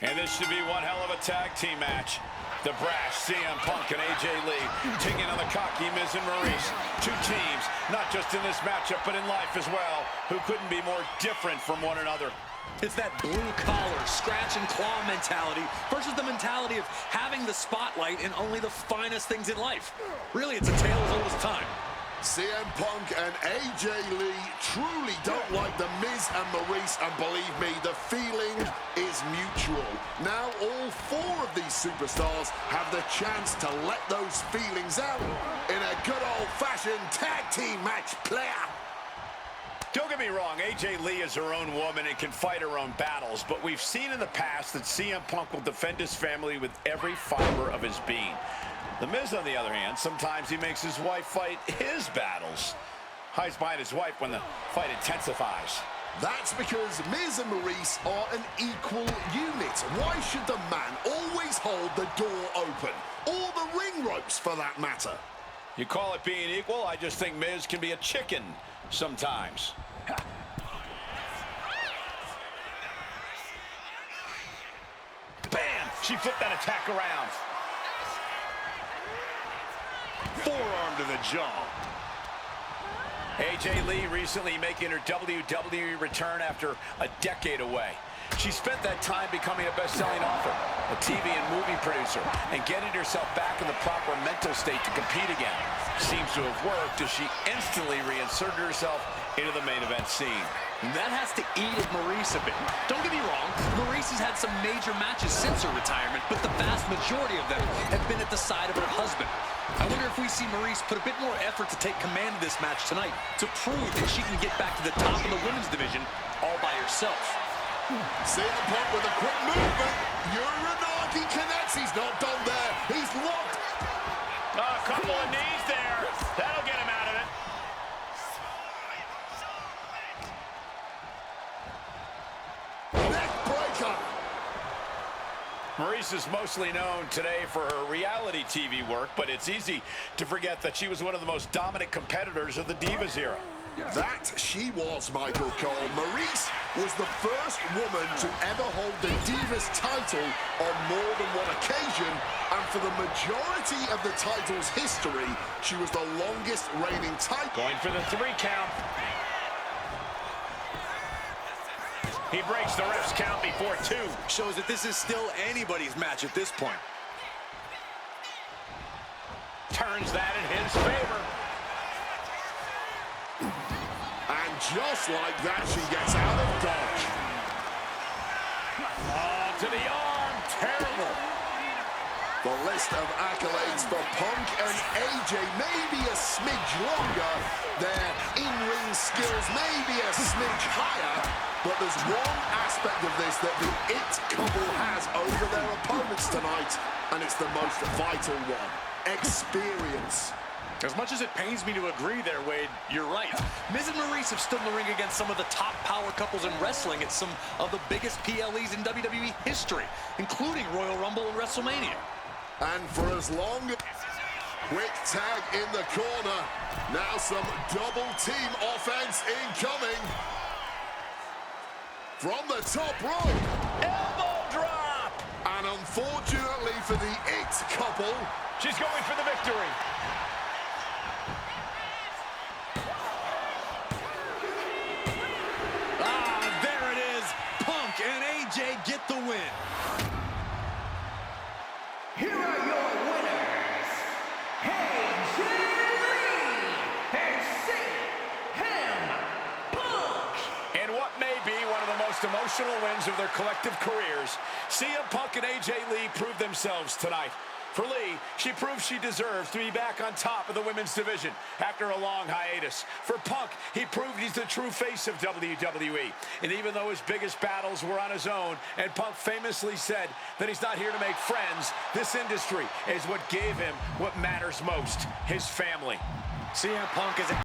And this should be one hell of a tag team match. The brash CM Punk and AJ Lee taking on the cocky Miz and Maryse. Two teams, not just in this matchup, but in life as well, who couldn't be more different from one another. It's that blue-collar, scratch-and-claw mentality versus the mentality of having the spotlight in only the finest things in life. Really, it's a tale as old as time. CM Punk and AJ Lee truly don't like the Miz and Maryse, and believe me, the feeling is mutual. Now all four of these superstars have the chance to let those feelings out in a good old-fashioned tag team match, player. Don't get me wrong, AJ Lee is her own woman and can fight her own battles, but we've seen in the past that CM Punk will defend his family with every fiber of his being. The Miz, on the other hand, sometimes he makes his wife fight his battles. Hides behind his wife when the fight intensifies. That's because Miz and Maryse are an equal unit. Why should the man always hold the door open? Or the ring ropes, for that matter? You call it being equal? I just think Miz can be a chicken sometimes. Bam! She flipped that attack around. Forearm to the jaw. AJ Lee recently making her WWE return after a decade away. She spent that time becoming a best-selling author, a TV and movie producer, and getting herself back in the proper mental state to compete again. Seems to have worked as she instantly reinserted herself into the main event scene. That has to eat at Maryse a bit. Don't get me wrong, Maryse has had some major matches since her retirement, but the vast majority of them have been at the side of her husband. I wonder if we see Maryse put a bit more effort to take command of this match tonight to prove that she can get back to the top of the women's division all by herself. CM Punk with a quick movement. Uranagi connects. He's not done there. He's locked. Oh, a couple of knees there. That'll get him out of it. Neck breaker. Maryse is mostly known today for her reality TV work, but it's easy to forget that she was one of the most dominant competitors of the Divas era. That she was, Michael Cole. Maryse was the first woman to ever hold the Divas title on more than one occasion, and for the majority of the title's history, she was the longest reigning title. Going for the 3 count. He breaks the ref's count before 2. Shows that this is still anybody's match at this point. Turns that in his favor. And just like that, she gets out of dodge. Oh, to the arm. Terrible. The list of accolades for Punk and AJ may be a smidge longer. Their in-ring skills may be a smidge higher. But there's one aspect of this that the It couple has over their opponents tonight, and it's the most vital one: experience. As much as it pains me to agree there, Wade, you're right. Miz and Maryse have stood in the ring against some of the top power couples in wrestling at some of the biggest PLEs in WWE history, including Royal Rumble and WrestleMania. And for as long as... Quick tag in the corner. Now some double team offense incoming. From the top rope. Elbow drop. And unfortunately for the It couple, She's going for the victory. Ah, there it is. Punk and AJ get the win. Here are your winners, AJ Lee and CM Punk. In what may be one of the most emotional wins of their collective careers, CM Punk and AJ Lee proved themselves tonight. For Lee, she proved she deserves to be back on top of the women's division after a long hiatus. For Punk, he proved he's the true face of WWE. And even though his biggest battles were on his own, and Punk famously said that he's not here to make friends, this industry is what gave him what matters most: his family. CM Punk is